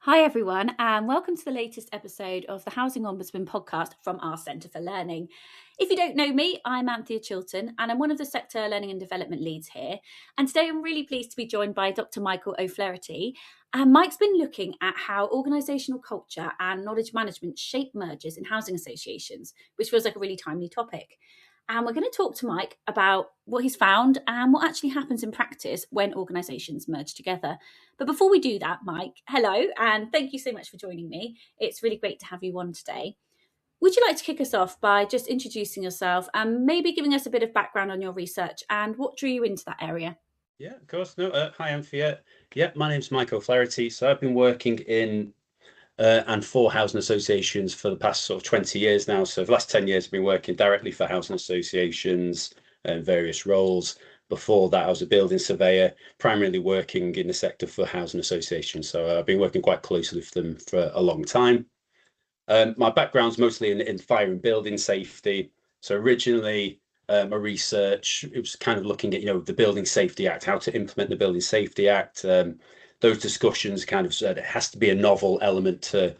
Hi, everyone, and welcome to the latest episode of the Housing Ombudsman podcast from our Centre for Learning. If you don't know me, I'm Anthea Chilton, and I'm one of the sector learning and development leads here. And today I'm really pleased to be joined by Dr. Michael O'Flaherty. And Mike's been looking at how organisational culture and knowledge management shape mergers in housing associations, which feels like a really timely topic. And we're going to talk to Mike about what he's found and what actually happens in practice when organisations merge together. But before we do that, Mike, hello, and thank you so much for joining me. It's really great to have you on today. Would you like to kick us off by just introducing yourself and maybe giving us a bit of background on your research and what drew you into that area? Yeah, of course. No, hi, Anthea. Yeah, my name's Michael O'Flaherty. So I've been working in and for housing associations for the past sort of 20 years now. So for the last 10 years, I've been working directly for housing associations in various roles. Before that, I was a building surveyor, primarily working in the sector for housing associations. So I've been working quite closely with them for a long time. My background's mostly in fire and building safety. So originally, my research, it was kind of looking at, the Building Safety Act, how to implement the Building Safety Act. Those discussions kind of said it has to be a novel element to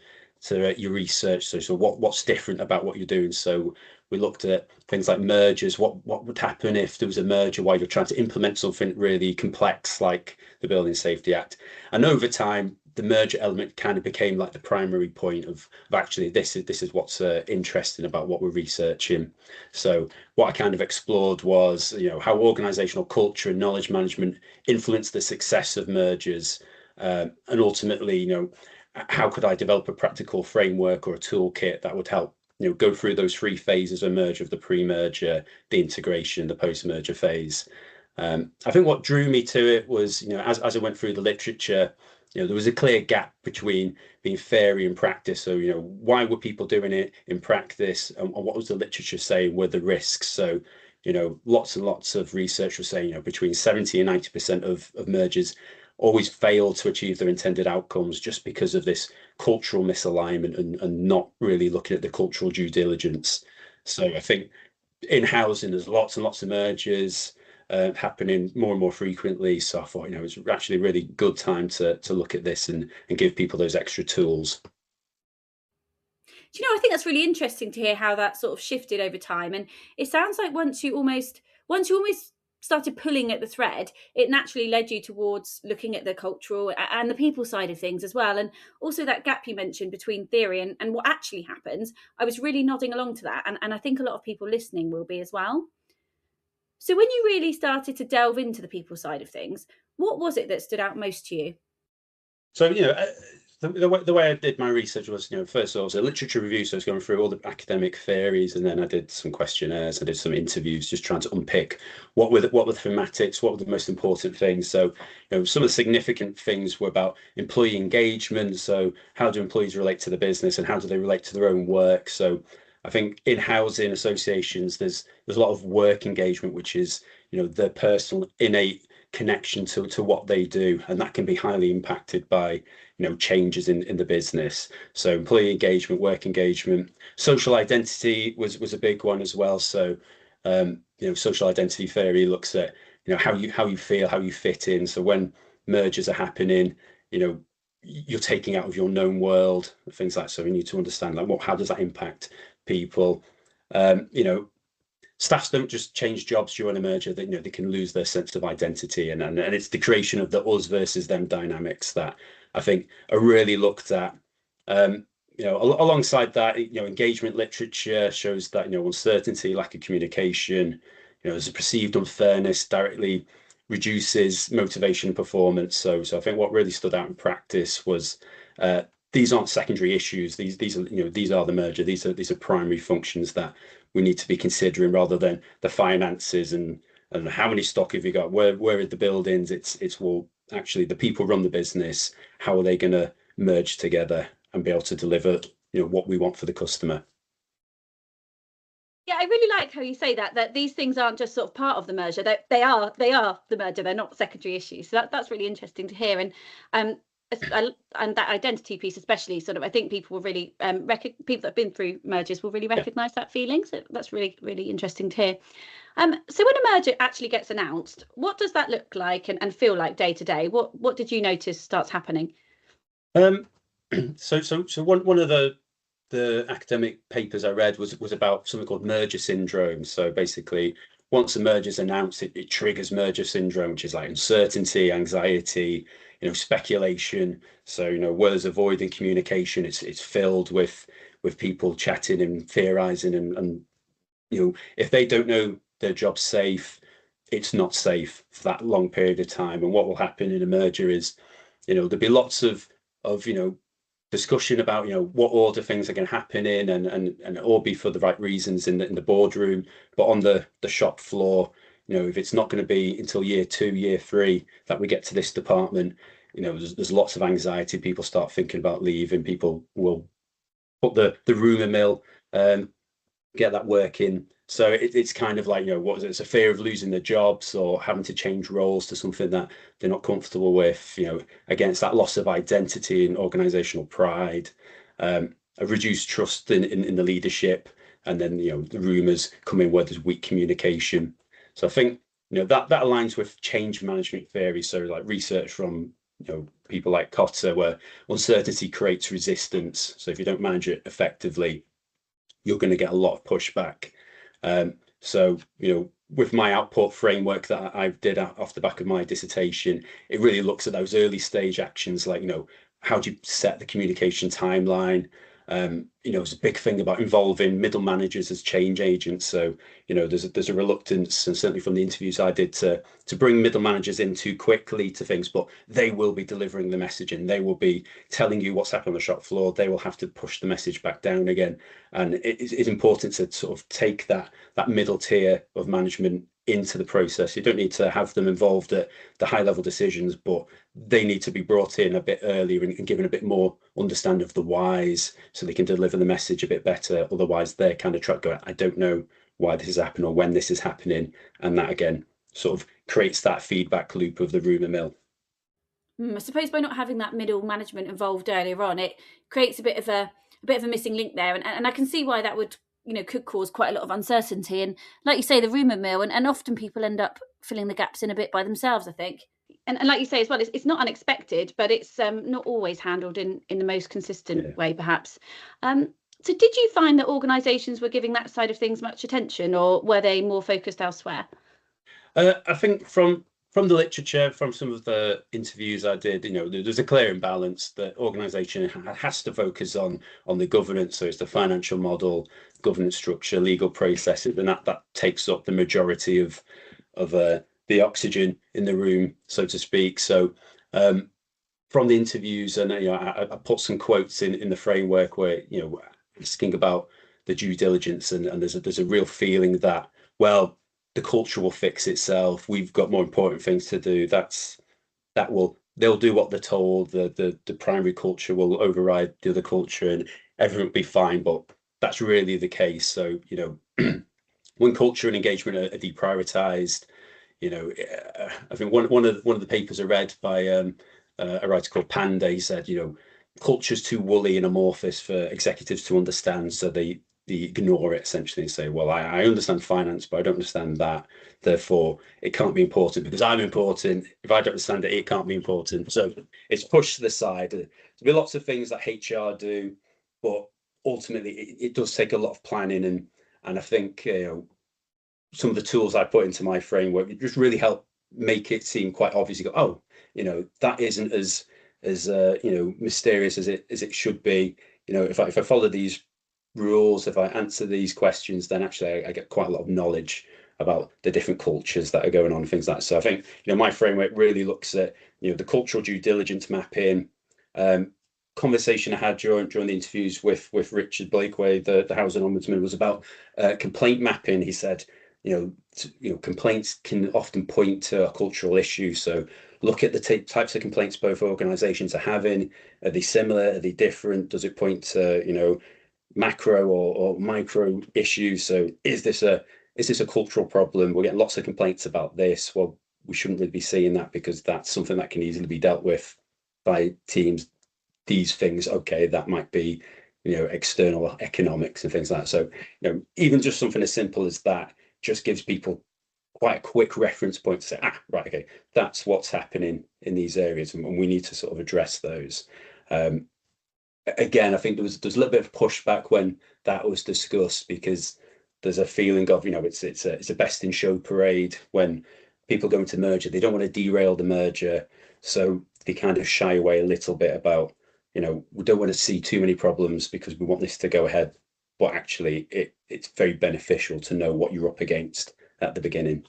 your research. So what's different about what you're doing? So we looked at things like mergers. What would happen if there was a merger while you're trying to implement something really complex like the Building Safety Act? And over time, the merger element kind of became like the primary point of actually this is what's interesting about what we're researching. So what I kind of explored was how organizational culture and knowledge management influence the success of mergers, and ultimately how could I develop a practical framework or a toolkit that would help go through those three phases of merger, of the pre-merger, the integration, the post-merger phase. I think what drew me to it was, as I went through the literature, there was a clear gap between being theory and practice. So, why were people doing it in practice, and what was the literature saying were the risks? So, lots and lots of research was saying, between 70 and 90% of mergers always fail to achieve their intended outcomes just because of this cultural misalignment and not really looking at the cultural due diligence. So I think in housing, there's lots and lots of mergers happening more and more frequently. So I thought, it's actually a really good time to look at this and give people those extra tools. Do you know, I think that's really interesting to hear how that sort of shifted over time. And it sounds like once you almost started pulling at the thread, it naturally led you towards looking at the cultural and the people side of things as well. And also that gap you mentioned between theory and what actually happens. I was really nodding along to that. And I think a lot of people listening will be as well. So when you really started to delve into the people side of things, what was it that stood out most to you? So, the way I did my research was, first of all, it was a literature review. So I was going through all the academic theories, and then I did some questionnaires, I did some interviews, just trying to unpick what were the thematics, what were the most important things. So, some of the significant things were about employee engagement. So how do employees relate to the business, and how do they relate to their own work? So I think in housing associations, there's a lot of work engagement, which is, their personal innate connection to what they do, and that can be highly impacted by changes in the business. So employee engagement, work engagement, social identity was a big one as well. So social identity theory looks at how you feel, how you fit in. So when mergers are happening, you're taking out of your known world, things like, so we need to understand like how does that impact people. Staffs don't just change jobs during a merger. They can lose their sense of identity, and it's the creation of the us versus them dynamics that I think are really looked at. Alongside that, engagement literature shows that uncertainty, lack of communication, there's a perceived unfairness directly reduces motivation and performance. So I think what really stood out in practice was these aren't secondary issues. These are the merger. These are primary functions that we need to be considering rather than the finances and how many stock have you got, where are the buildings. It's well, actually the people run the business. How are they going to merge together and be able to deliver what we want for the customer? Yeah, I really like how you say that these things aren't just sort of part of the merger. They are the merger. They're not secondary issues. So that's really interesting to hear. Um, and that identity piece, especially, sort of, I think people will really people that have been through mergers will really Yeah. recognise that feeling. So that's really interesting to hear. So when a merger actually gets announced, what does that look like and feel like day to day? What did you notice starts happening? So one of the academic papers I read was about something called merger syndrome. So basically, once a merger is announced, it triggers merger syndrome, which is like uncertainty, anxiety, speculation. So where there's avoiding communication, it's filled with people chatting and theorizing, and if they don't know their job's safe, it's not safe for that long period of time. And what will happen in a merger is, there'll be lots of discussion about what order things are going to happen in, and it all be for the right reasons in the boardroom, but on the shop floor, if it's not going to be until year 2, year 3 that we get to this department, there's lots of anxiety. People start thinking about leaving. People will put the rumor mill, get that working. So it's kind of like, what is it? It's a fear of losing their jobs or having to change roles to something that they're not comfortable with, against that loss of identity and organizational pride, a reduced trust in the leadership, and then, the rumors come in where there's weak communication. So I think, that aligns with change management theory. So like research from, people like Kotter, where uncertainty creates resistance. So if you don't manage it effectively, you're going to get a lot of pushback. So, with my output framework that I did off the back of my dissertation, it really looks at those early stage actions, like, how do you set the communication timeline? It's a big thing about involving middle managers as change agents. So, there's a reluctance, and certainly from the interviews I did, to bring middle managers in too quickly to things, but they will be delivering the messaging. They will be telling you what's happening on the shop floor. They will have to push the message back down again. And it's important to sort of take that middle tier of management into the process. You don't need to have them involved at the high level decisions, but they need to be brought in a bit earlier and given a bit more understanding of the whys, so they can deliver the message a bit better. Otherwise, they're kind of trapped going, I don't know why this is happening or when this is happening. And that again sort of creates that feedback loop of the rumor mill. I suppose by not having that middle management involved earlier on, it creates a bit of a missing link there, and I can see why that would could cause quite a lot of uncertainty. And like you say, the rumor mill, and often people end up filling the gaps in a bit by themselves, I think. And like you say as well, it's not unexpected, but it's not always handled in the most consistent way, perhaps. So did you find that organisations were giving that side of things much attention, or were they more focused elsewhere? I think from the literature, from some of the interviews I did, there's a clear imbalance that organisation has to focus on the governance. So it's the financial model, governance structure, legal processes, and that takes up the majority of the oxygen in the room, so to speak. So from the interviews, and I put some quotes in the framework where asking about the due diligence, and there's a real feeling that, well, the culture will fix itself. We've got more important things to do. They'll do what they're told. The primary culture will override the other culture, and everyone will be fine. But that's really the case. So when culture and engagement are deprioritized, I think one of the papers I read by a writer called Panda, he said, culture's too woolly and amorphous for executives to understand, so they ignore it essentially and say, well, I understand finance, but I don't understand that. Therefore, it can't be important because I'm important. If I don't understand it, it can't be important. So it's pushed to the side. There'll be lots of things that HR do, but ultimately, it does take a lot of planning, and I think some of the tools I put into my framework just really help make it seem quite obvious. You go, oh, that isn't as mysterious as it should be. If I follow these rules, if I answer these questions, then actually I get quite a lot of knowledge about the different cultures that are going on and things like that. So I think my framework really looks at the cultural due diligence mapping. Conversation I had during the interviews with Richard Blakeway, the housing ombudsman, was about complaint mapping. He said, complaints can often point to a cultural issue. So look at the types of complaints both organisations are having. Are they similar? Are they different? Does it point to macro or micro issues? So is this a cultural problem? We're getting lots of complaints about this. Well, we shouldn't really be seeing that, because that's something that can easily be dealt with by teams. These things, okay, that might be external economics and things like that. So even just something as simple as that just gives people quite a quick reference point to say, right, okay, that's what's happening in these areas, and we need to sort of address those. again, I think there was a little bit of pushback when that was discussed, because there's a feeling of, it's a best in show parade when people go into merger. They don't want to derail the merger, so they kind of shy away a little bit about, we don't want to see too many problems because we want this to go ahead. But actually, it's very beneficial to know what you're up against at the beginning.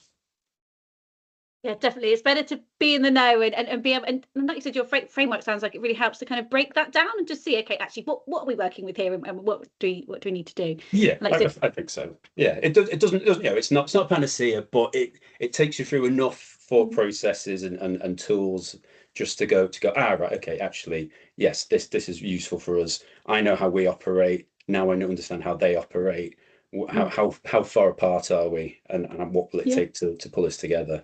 Yeah, definitely. It's better to be in the know and be able, and like you said, your framework sounds like it really helps to kind of break that down and just see, okay, actually, what are we working with here, and what do we need to do? Yeah, Like you said, I think so. Yeah, it doesn't, it's not panacea, but it takes you through enough thought processes and tools just to go, right, okay, actually, yes, this is useful for us. I know how we operate. Now I understand how they operate. How far apart are we, and what will it yeah. take to pull us together?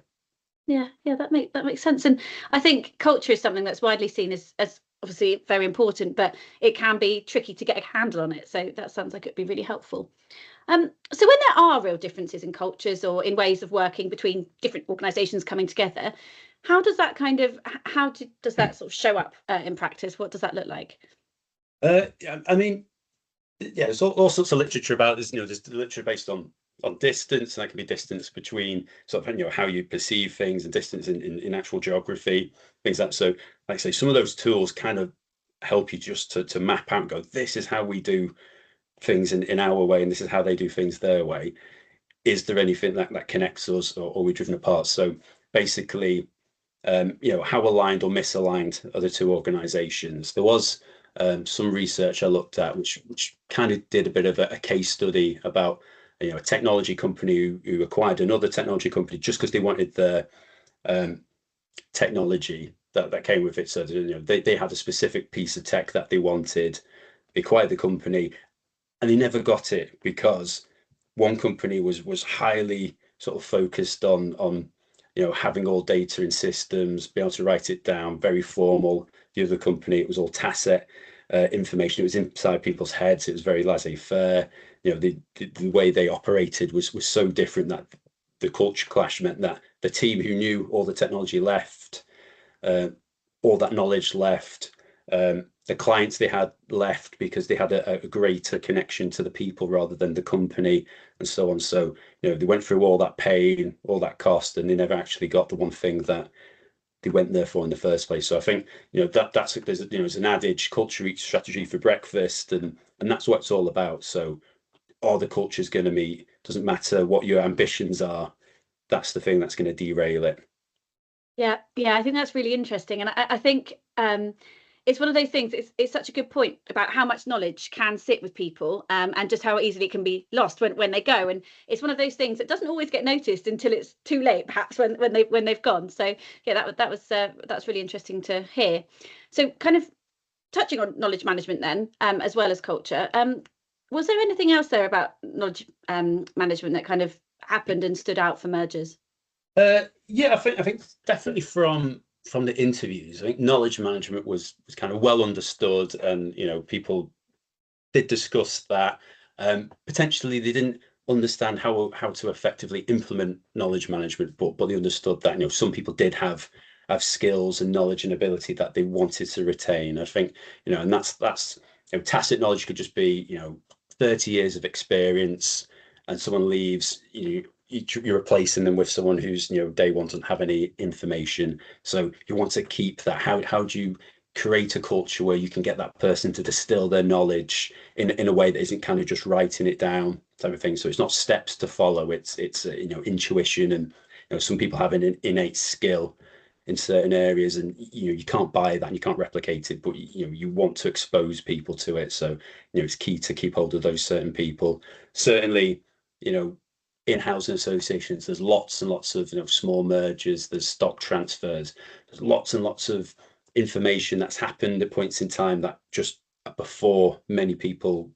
Yeah, that makes sense. And I think culture is something that's widely seen as obviously very important, but it can be tricky to get a handle on it. So that sounds like it'd be really helpful. So when there are real differences in cultures or in ways of working between different organisations coming together, how does that does that sort of show up in practice? What does that look like? Yeah, I mean, yeah, there's all sorts of literature about this. There's literature based on distance, and that can be distance between sort of, how you perceive things, and distance in actual geography, things like that. So, like I say, some of those tools kind of help you just to map out and go, this is how we do things in our way, and this is how they do things their way. Is there anything that connects us, or are we driven apart? So basically, how aligned or misaligned are the two organizations? There was some research I looked at, which kind of did a bit of a case study about, a technology company who acquired another technology company just because they wanted the technology that came with it. So, they had a specific piece of tech that they wanted. They acquired the company, and they never got it because one company was highly sort of focused on having all data in systems, be able to write it down, very formal. The other company, it was all tacit information. It was inside people's heads. It was very laissez-faire. The way they operated was so different that the culture clash meant that the team who knew all the technology left, uh, all that knowledge left. The clients they had left because they had a greater connection to the people rather than the company, and so on. So, they went through all that pain, all that cost, and they never actually got the one thing that they went there for in the first place. So I think, there's an adage, culture eats strategy for breakfast, and that's what it's all about. So all the culture's going to meet, doesn't matter what your ambitions are, that's the thing that's going to derail it. Yeah, I think that's really interesting, and I think it's one of those things. It's such a good point about how much knowledge can sit with people, and just how easily it can be lost when they go. And it's one of those things that doesn't always get noticed until it's too late, perhaps when they've gone. So yeah, that's really interesting to hear. So kind of touching on knowledge management then, as well as culture. Was there anything else there about knowledge management that kind of happened and stood out for mergers? Yeah, I think definitely from the interviews, I think knowledge management was kind of well understood, and people did discuss that. Potentially, they didn't understand how to effectively implement knowledge management, but they understood that some people did have skills and knowledge and ability that they wanted to retain. I think and that's tacit knowledge could just be 30 years of experience, and someone leaves, you're replacing them with someone who's day one doesn't have any information. So you want to keep that. How do you create a culture where you can get that person to distill their knowledge in a way that isn't kind of just writing it down type of thing? So it's not steps to follow. It's intuition, and some people have an innate skill in certain areas, and you can't buy that and you can't replicate it, but you want to expose people to it. So it's key to keep hold of those certain people. Certainly, in housing associations, there's lots and lots of small mergers, there's stock transfers, there's lots and lots of information that's happened at points in time that just before many people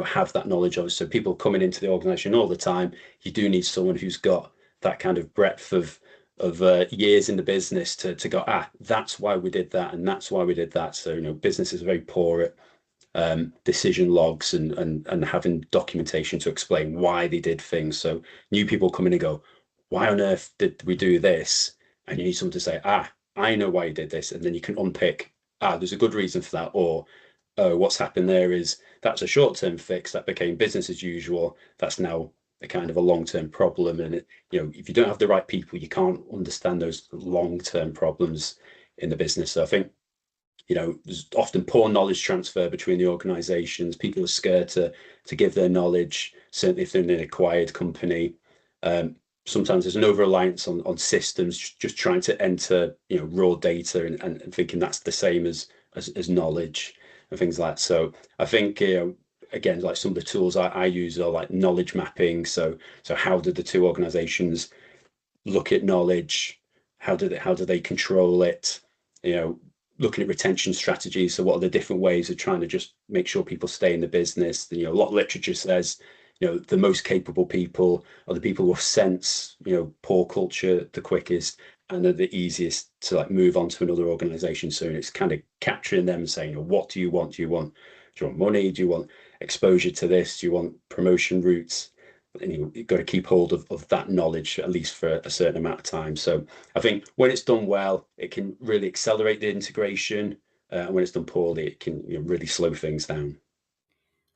have that knowledge of. So people coming into the organization all the time, you do need someone who's got that kind of breadth of years in the business to go, that's why we did that, and that's why we did that. So business is very poor at decision logs and having documentation to explain why they did things. So new people come in and go, why on earth did we do this? And you need someone to say, I know why you did this, and then you can unpick, there's a good reason for that, or oh, what's happened there is that's a short-term fix that became business as usual. That's now a kind of a long-term problem. And if you don't have the right people, you can't understand those long-term problems in the business. So I think, there's often poor knowledge transfer between the organizations. People are scared to give their knowledge, certainly if they're in an acquired company. Sometimes there's an over-reliance on systems, just trying to enter, raw data and thinking that's the same as knowledge and things like that. So I think, again, like some of the tools I use are like knowledge mapping. So how did the two organizations look at knowledge? How do they control it? Looking at retention strategies. So what are the different ways of trying to just make sure people stay in the business? A lot of literature says, the most capable people are the people who sense, poor culture the quickest and are the easiest to like move on to another organization. So it's kind of capturing them and saying, what do you want? Do you want money? Do you want exposure to this? Do you want promotion routes? And you've got to keep hold of that knowledge at least for a certain amount of time. So I think when it's done well, it can really accelerate the integration. And when it's done poorly, it can really slow things down.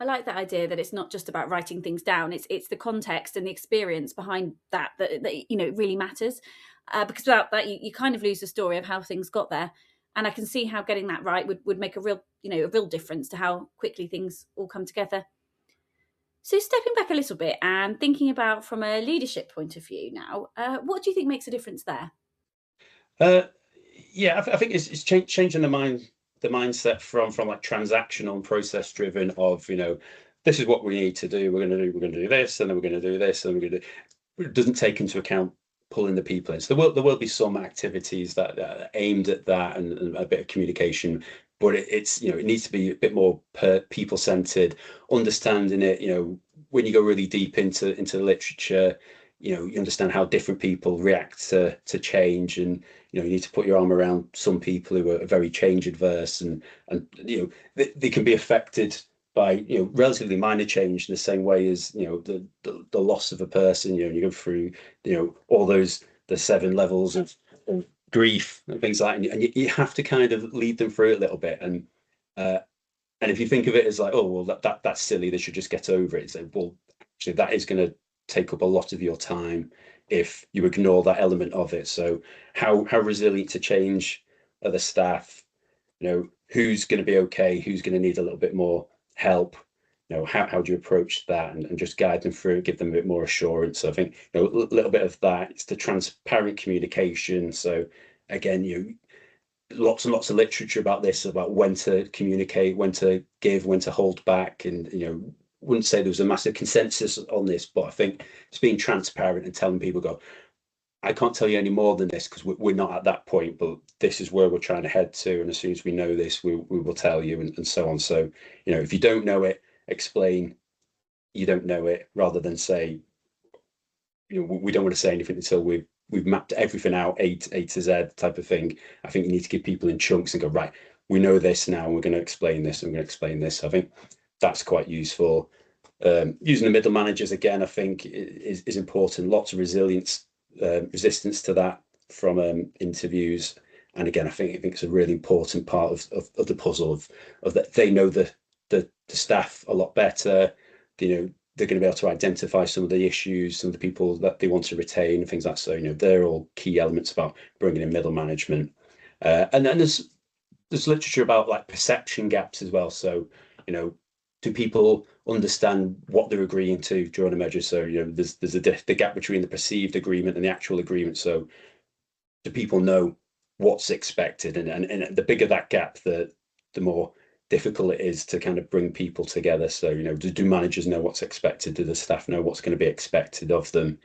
I like that idea that it's not just about writing things down. It's the context and the experience behind that it really matters. Because without that, you kind of lose the story of how things got there. And I can see how getting that right would make a real difference to how quickly things all come together. So stepping back a little bit and thinking about from a leadership point of view now, what do you think makes a difference there? Uh, yeah, I think it's changing the mindset from like transactional and process driven of this is what we need to do. We're going to do this, and then we're going to do this, and we're going to do. It doesn't take into account pulling the people in. So there will be some activities that are aimed at that and a bit of communication, but it needs to be a bit more people centered, understanding it. When you go really deep into the literature, you understand how different people react to change, and you need to put your arm around some people who are very change adverse, and they can be affected by relatively minor change in the same way as the loss of a person. You go through all the 7 levels of grief and things like that, and you have to kind of lead them through it a little bit. And if you think of it as like, oh well, that's silly, they should just get over it, so well, actually that is going to take up a lot of your time if you ignore that element of it. So how resilient to change are the staff? Who's going to be okay, who's going to need a little bit more help? How do you approach that, and just guide them through, give them a bit more assurance? So I think a little bit of that. It's the transparent communication. So again, lots and lots of literature about this, about when to communicate, when to give, when to hold back. And wouldn't say there was a massive consensus on this, but I think it's being transparent and telling people, go, I can't tell you any more than this because we're not at that point, but this is where we're trying to head to, and as soon as we know this, we will tell you, and so on. So if you don't know it, explain you don't know it, rather than say, we don't want to say anything until we've mapped everything out, A to Z type of thing. I think you need to give people in chunks and go, right, we know this now, and we're going to explain this, and we're going to explain this. I think that's quite useful. Using the middle managers again, I think is important. Lots of resistance to that from interviews, and again, I think it's a really important part of the puzzle of that they know the staff a lot better. They're going to be able to identify some of the issues, some of the people that they want to retain, and things like that. So they're all key elements about bringing in middle management. And then there's literature about like perception gaps as well. So do people understand what they're agreeing to during a measure? So there's the gap between the perceived agreement and the actual agreement. So do people know what's expected? And the bigger that gap, the more difficult it is to kind of bring people together. So do managers know what's expected? Do the staff know what's going to be expected of them?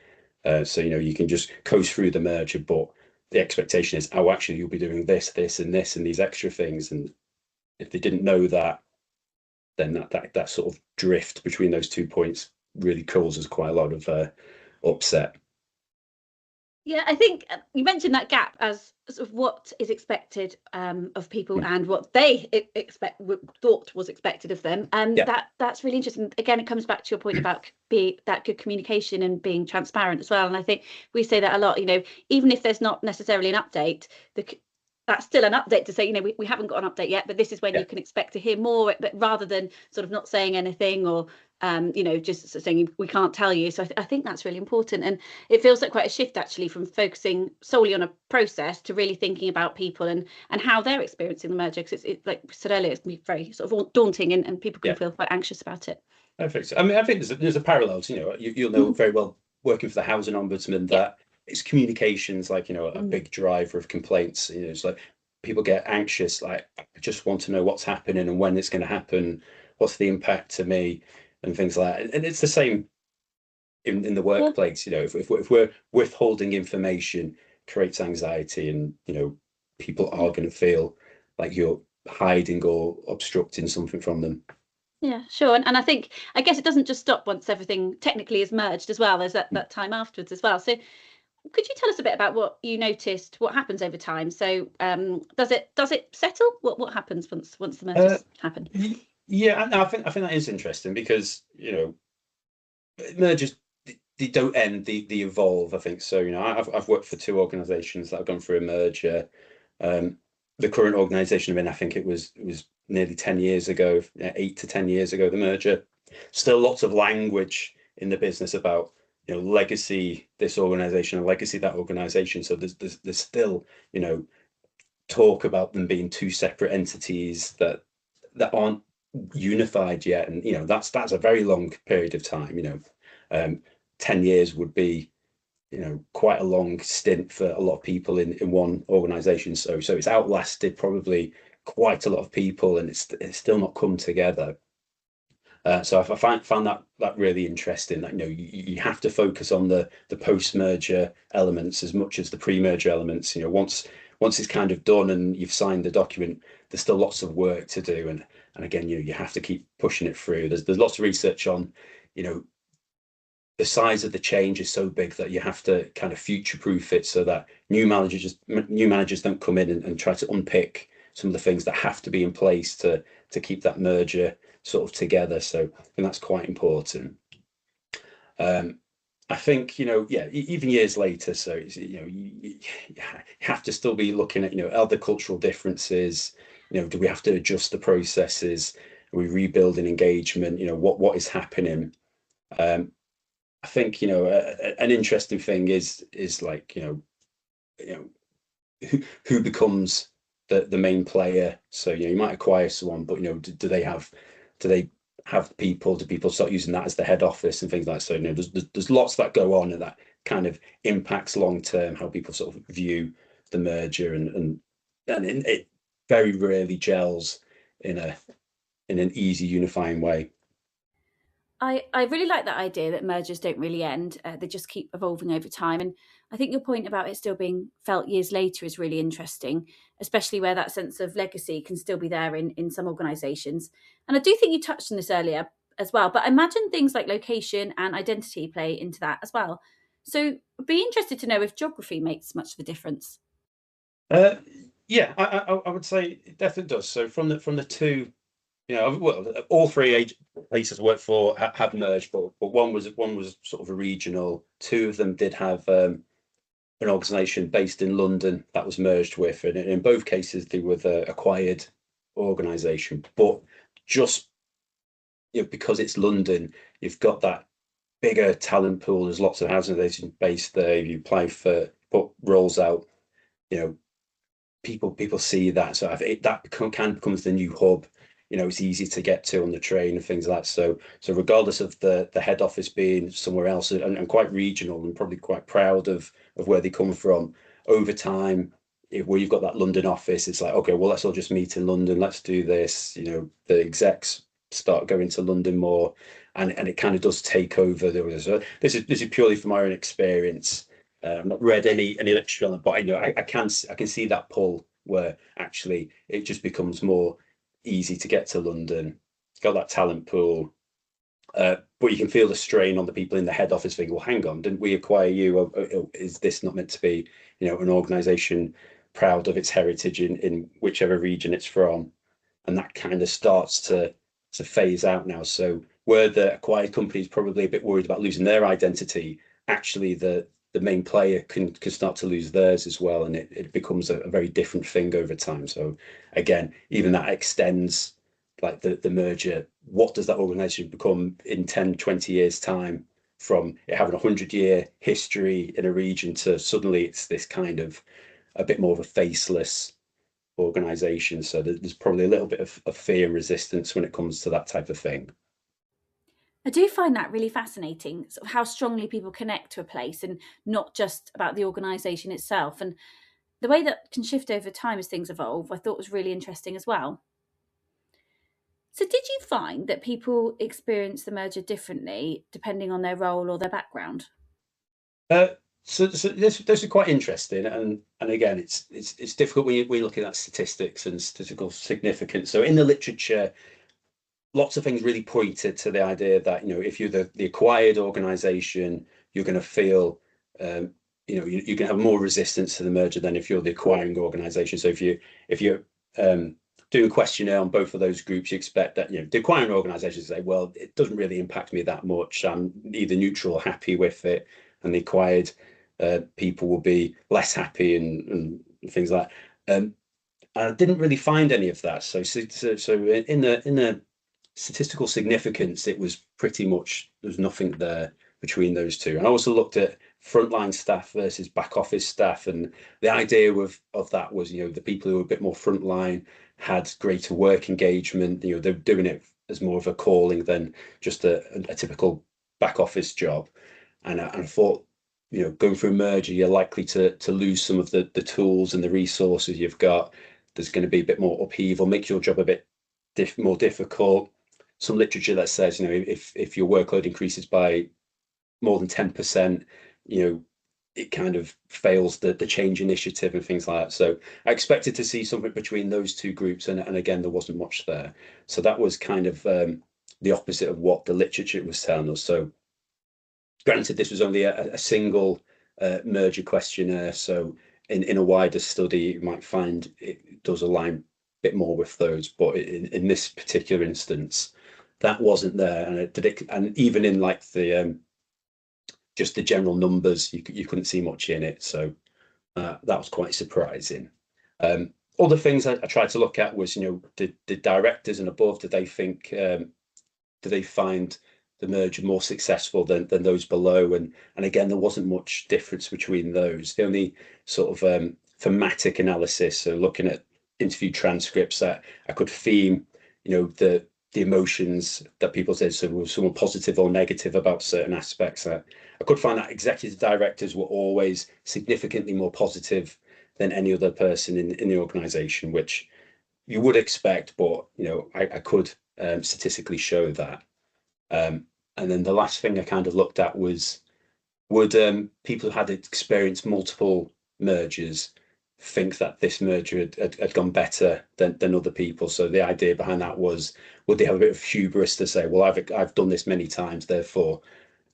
So you can just coast through the merger, but the expectation is, oh, actually you'll be doing this, and this, and these extra things. And if they didn't know that, then that sort of drift between those 2 points really causes quite a lot of upset. Yeah, I think you mentioned that gap as sort of what is expected of people and what they thought was expected of them. And Yeah. that's really interesting. Again, it comes back to your point about that good communication and being transparent as well. And I think we say that a lot, even if there's not necessarily an update, that's still an update to say, you know, we haven't got an update yet, but this is when Yeah. you can expect to hear more, but rather than sort of not saying anything or you know, just saying we can't tell you. So I think that's really important, and it feels like quite a shift actually from focusing solely on a process to really thinking about people and how they're experiencing the merger, because it's like we said earlier, it's very sort of daunting, and people can Yeah. feel quite anxious about it. Perfect. I mean, I think there's a parallel to, you know, you'll know very well working for the housing ombudsman Yeah. that it's communications, like, you know, a big driver of complaints. You know, it's like people get anxious, like, I just want to know what's happening and when it's going to happen, what's the impact to me, and things like that. And it's the same in the Yeah. workplace. You know, if we're withholding information, creates anxiety, and, you know, people are going to feel like you're hiding or obstructing something from them. Yeah, sure. And I guess it doesn't just stop once everything technically is merged as well. There's that time afterwards as well. So could you tell us a bit about what you noticed, what happens over time? So does it settle? What happens once the Uh, mergers happen? yeah, I think that is interesting because, you know, mergers, they don't end, they evolve. I think so. You know, I've worked for two organisations that have gone through a merger. Um, the current organisation I'm in, I think it was nearly 10 years ago, 8 to 10 years ago, the merger. Still lots of language in the business about, you know, legacy this organisation and legacy that organisation. So there's still, you know, talk about them being two separate entities that aren't unified yet, and, you know, that's a very long period of time. You know, 10 years would be, you know, quite a long stint for a lot of people in one organization. So it's outlasted probably quite a lot of people, and it's still not come together. So I found that really interesting. That, you know, you have to focus on the post merger elements as much as the pre merger elements. You know, once it's kind of done and you've signed the document, there's still lots of work to do. And again, you have to keep pushing it through. There's lots of research on, you know, the size of the change is so big that you have to kind of future proof it so that new managers don't come in and try to unpick some of the things that have to be in place to keep that merger sort of together. So I think that's quite important. Um, I think, you know, yeah, even years later. So it's, you know, you have to still be looking at, you know, other cultural differences. You know, do we have to adjust the processes? Are we rebuilding engagement? You know, what is happening? I think, you know, an interesting thing is like, who becomes the main player. So, you know, you might acquire someone, but, you know, do they have people? Do people start using that as the head office and things like that? So, you know, there's lots that go on, and that kind of impacts long term how people sort of view the merger, and it very rarely gels in an easy unifying way. I really like that idea that mergers don't really end; they just keep evolving over time. And I think your point about it still being felt years later is really interesting, especially where that sense of legacy can still be there in some organisations. And I do think you touched on this earlier as well, but I imagine things like location and identity play into that as well. So, I'd be interested to know if geography makes much of a difference. Uh, yeah, I would say it definitely does. So from the two, you know, well, all three places I worked for have merged, but one was sort of a regional. Two of them did have an organisation based in London that was merged with, and in both cases they were the acquired organisation. But just, you know, because it's London, you've got that bigger talent pool. There's lots of housing associations based there. You apply for put roles out, you know, people see that. So that can becomes the new hub. You know, it's easy to get to on the train and things like that. So regardless of the head office being somewhere else, and quite regional, and probably quite proud of where they come from, over time, where you've got that London office, it's like, okay, well, let's all just meet in London. Let's do this. You know, the execs start going to London more, and it kind of does take over. So this is purely from my own experience. I've not read any literature on it, but I know I can see that pull where actually it just becomes more easy to get to London. It's got that talent pool, but you can feel the strain on the people in the head office thinking, well, hang on, didn't we acquire you? Is this not meant to be, you know, an organisation proud of its heritage in whichever region it's from? And that kind of starts to phase out now. So where the acquired company is probably a bit worried about losing their identity, actually the main player can start to lose theirs as well, and it becomes a very different thing over time. So again, even that extends like the merger. What does that organization become in 10, 20 years time, from it having 100-year history in a region to suddenly it's this kind of a bit more of a faceless organization. So there's probably a little bit of fear and resistance when it comes to that type of thing. I do find that really fascinating, sort of how strongly people connect to a place and not just about the organisation itself. And the way that can shift over time as things evolve, I thought was really interesting as well. So, did you find that people experience the merger differently depending on their role or their background? Uh, so this is quite interesting, and again, it's difficult when you're looking at statistics and statistical significance. So in the literature, lots of things really pointed to the idea that, if you're the acquired organization, you're going to feel, you can have more resistance to the merger than if you're the acquiring organization. So if you're doing a questionnaire on both of those groups, you expect that, the acquiring organizations say, well, it doesn't really impact me that much. I'm either neutral or happy with it, and the acquired people will be less happy and things like that. I didn't really find any of that. So in the statistical significance, it was pretty much, there was nothing there between those two. And I also looked at frontline staff versus back office staff, and the idea of that was, the people who were a bit more frontline had greater work engagement. They're doing it as more of a calling than just a typical back office job. And I thought, going through a merger, you're likely to lose some of the tools and the resources you've got. There's going to be a bit more upheaval, makes your job a bit more difficult. Some literature that says, if your workload increases by more than 10%, it kind of fails the change initiative and things like that. So I expected to see something between those two groups, and again, there wasn't much there. So that was kind of the opposite of what the literature was telling us. So granted, this was only a single merger questionnaire, so in a wider study, you might find it does align a bit more with those. But in this particular instance, that wasn't there, and even in like the just the general numbers, you couldn't see much in it. So that was quite surprising. Other things I tried to look at was, did directors and above, did they think, do they find the merger more successful than those below? And again, there wasn't much difference between those. The only sort of thematic analysis, so looking at interview transcripts, that I could theme, the emotions that people said. So was someone positive or negative about certain aspects? I could find that executive directors were always significantly more positive than any other person in the organization, which you would expect, but I could statistically show that. And then the last thing I kind of looked at was, would people who had experienced multiple mergers think that this merger had gone better than other people? So the idea behind that was, would they have a bit of hubris to say, well, I've done this many times, therefore,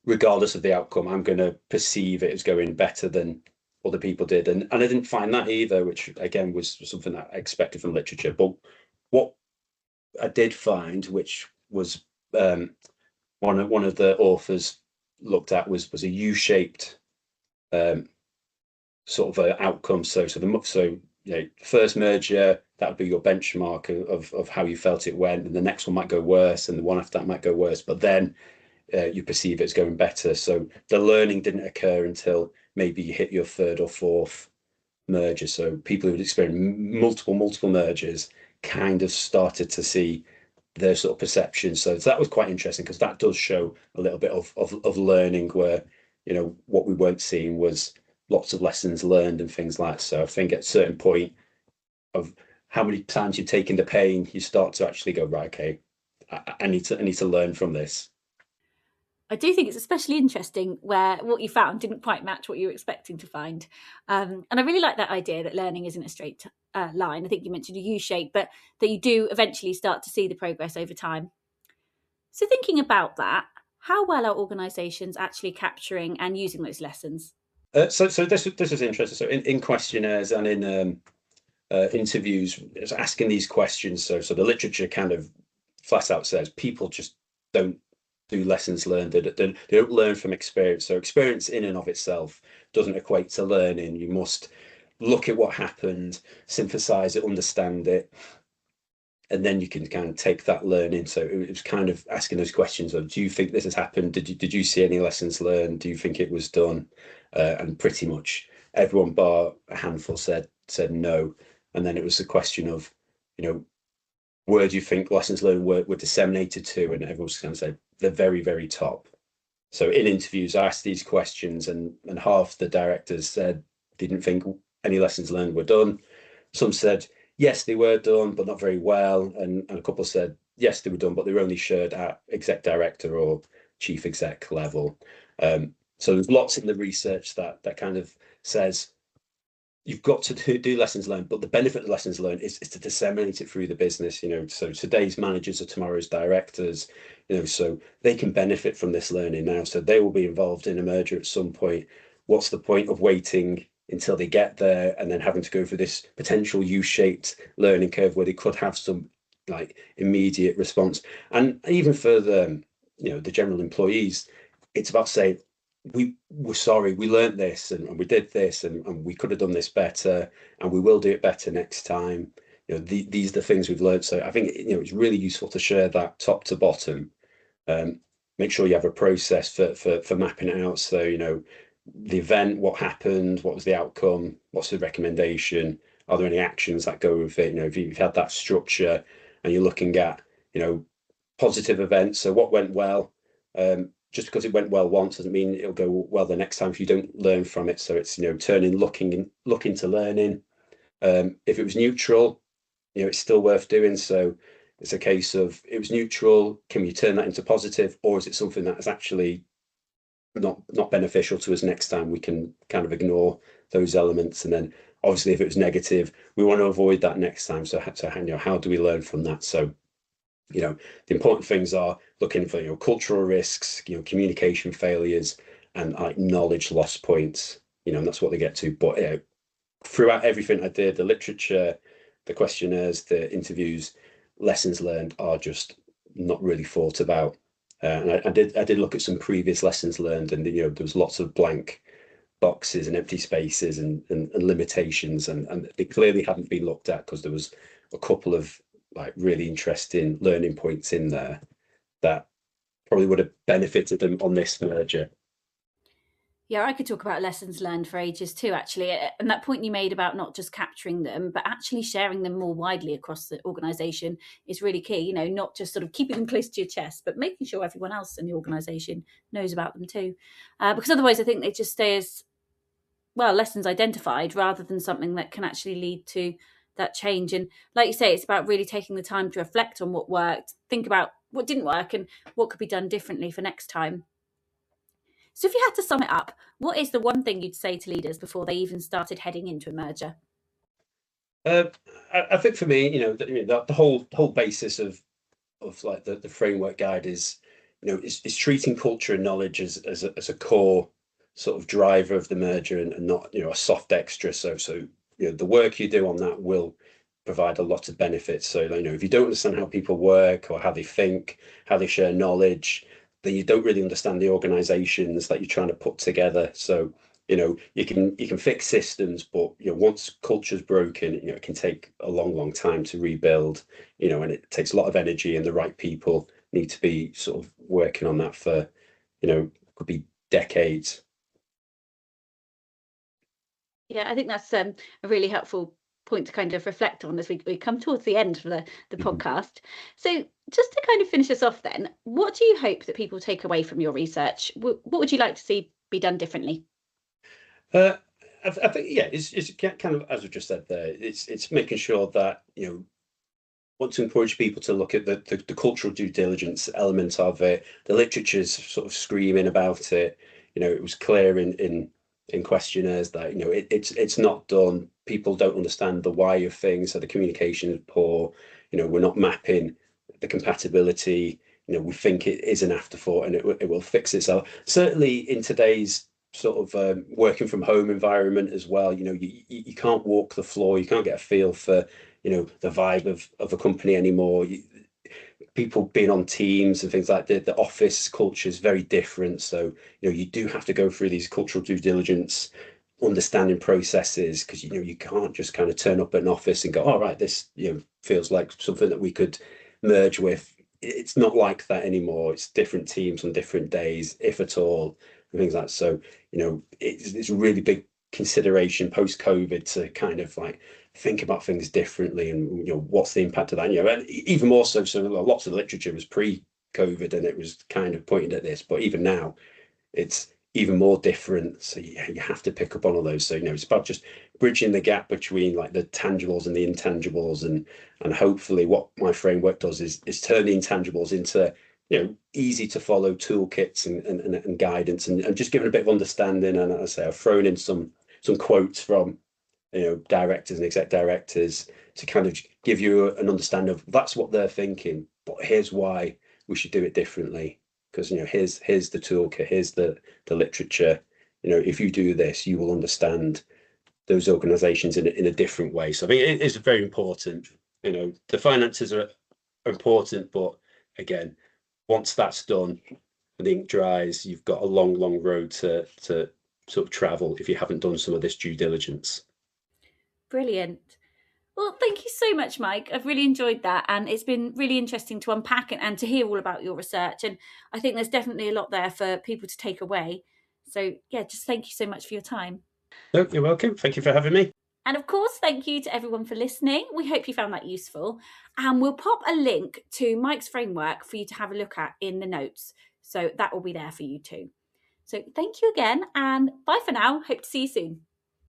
regardless of the outcome, I'm going to perceive it as going better than other people did. And I didn't find that either, which again was something that I expected from literature. But what I did find, which was one of the authors looked at, was a U-shaped sort of outcome. So first merger, that would be your benchmark of how you felt it went, and the next one might go worse, and the one after that might go worse, but then you perceive it as going better. So the learning didn't occur until maybe you hit your third or fourth merger. So people who'd experienced multiple mergers kind of started to see their sort of perception. So that was quite interesting, because that does show a little bit of learning, where what we weren't seeing was lots of lessons learned and things like that. So I think at a certain point of how many times you've taken the pain, you start to actually go, right, okay, I need to learn from this. I do think it's especially interesting where what you found didn't quite match what you were expecting to find. And I really like that idea that learning isn't a straight line. I think you mentioned a U shape, but that you do eventually start to see the progress over time. So, thinking about that, how well are organisations actually capturing and using those lessons? So this was interesting. So in questionnaires and in interviews, it's asking these questions. So the literature kind of flat out says people just don't do lessons learned. They don't learn from experience. So experience in and of itself doesn't equate to learning. You must look at what happened, synthesize it, understand it, and then you can kind of take that learning. So it was kind of asking those questions of, do you think this has happened? Did you see any lessons learned? Do you think it was done? And pretty much everyone bar a handful said no. And then it was the question of, where do you think lessons learned were disseminated to? And everyone's kind of said the very, very top. So in interviews, I asked these questions, and half the directors said they didn't think any lessons learned were done. Some said yes, they were done, but not very well, and a couple said yes, they were done, but they were only shared at exec director or chief exec level. So there's lots in the research that kind of says you've got to do lessons learned, but the benefit of lessons learned is to disseminate it through the business. So today's managers are tomorrow's directors, so they can benefit from this learning now. So they will be involved in a merger at some point. What's the point of waiting until they get there and then having to go through this potential U-shaped learning curve where they could have some like immediate response? And even for the general employees, it's about saying, we're sorry, we learned this and we did this and we could have done this better and we will do it better next time. These are the things we've learned. So I think it's really useful to share that top to bottom. Make sure you have a process for mapping it out. So the event, what happened, what was the outcome, what's the recommendation, are there any actions that go with it? If you've had that structure and you're looking at positive events, so what went well, just because it went well once doesn't mean it'll go well the next time if you don't learn from it. So it's looking to learning. If it was neutral, it's still worth doing. So it's a case of, it was neutral, can we turn that into positive, or is it something that is actually not beneficial to us next time? We can kind of ignore those elements. And then obviously if it was negative, we want to avoid that next time. So how do we learn from that? So the important things are looking for cultural risks, communication failures, and like knowledge loss points. And that's what they get to. But throughout everything I did, the literature, the questionnaires, the interviews, lessons learned are just not really thought about. And I did look at some previous lessons learned, and there was lots of blank boxes and empty spaces and limitations, and they clearly hadn't been looked at because there was a couple of like really interesting learning points in there that probably would have benefited them on this merger. Yeah, I could talk about lessons learned for ages too, actually. And that point you made about not just capturing them, but actually sharing them more widely across the organisation is really key. Not just sort of keeping them close to your chest, but making sure everyone else in the organisation knows about them too. Because otherwise, I think they just stay as, well, lessons identified rather than something that can actually lead to that change. And like you say, it's about really taking the time to reflect on what worked, think about what didn't work and what could be done differently for next time. So if you had to sum it up, what is the one thing you'd say to leaders before they even started heading into a merger? Uh, I think for me, the whole basis of like the framework guide is, is treating culture and knowledge as a core sort of driver of the merger, and not a soft extra. So the work you do on that will provide a lot of benefits. So if you don't understand how people work or how they think, how they share knowledge, then you don't really understand the organizations that you're trying to put together. So you can fix systems, but once culture's broken, it can take a long time to rebuild. And it takes a lot of energy, and the right people need to be sort of working on that for could be decades. Yeah, I think that's a really helpful point to kind of reflect on as we come towards the end of the Mhm. podcast. So just to kind of finish us off then, what do you hope that people take away from your research? What would you like to see be done differently? Uh, I think it's kind of, as we just said there, it's making sure that want to encourage people to look at the cultural due diligence element of it. The literature's sort of screaming about it. It was clear in questionnaires that it's not done. People don't understand the why of things, so the communication is poor. We're not mapping the compatibility. We think it is an afterthought and it will fix itself. Certainly in today's sort of working from home environment as well. You can't walk the floor. You can't get a feel for the vibe of a company anymore. people being on teams and things like that. The office culture is very different. So, you do have to go through these cultural due diligence, understanding processes, because, you can't just kind of turn up at an office and go, all right, this, feels like something that we could merge with. It's not like that anymore. It's different teams on different days, if at all, and things like that. So, it's a really big consideration post COVID to kind of like think about things differently, and what's the impact of that. And even more so lots of the literature was pre-COVID, and it was kind of pointed at this, but even now it's even more different. So you have to pick up on all those. So it's about just bridging the gap between like the tangibles and the intangibles, and hopefully what my framework does is turn the intangibles into easy to follow toolkits and guidance, and just giving a bit of understanding. And as I say, I've thrown in some quotes from directors and exec directors to kind of give you an understanding of that's what they're thinking, but here's why we should do it differently. Because here's the toolkit, here's the literature. If you do this, you will understand those organizations in a different way. So I think it is very important. The finances are important, but again, once that's done, the ink dries, you've got a long road to sort of travel if you haven't done some of this due diligence. Brilliant. Well, thank you so much, Mike. I've really enjoyed that. And it's been really interesting to unpack it and to hear all about your research. And I think there's definitely a lot there for people to take away. So, yeah, just thank you so much for your time. No, you're welcome. Thank you for having me. And of course, thank you to everyone for listening. We hope you found that useful. And we'll pop a link to Mike's framework for you to have a look at in the notes. So that will be there for you too. So thank you again, and bye for now. Hope to see you soon.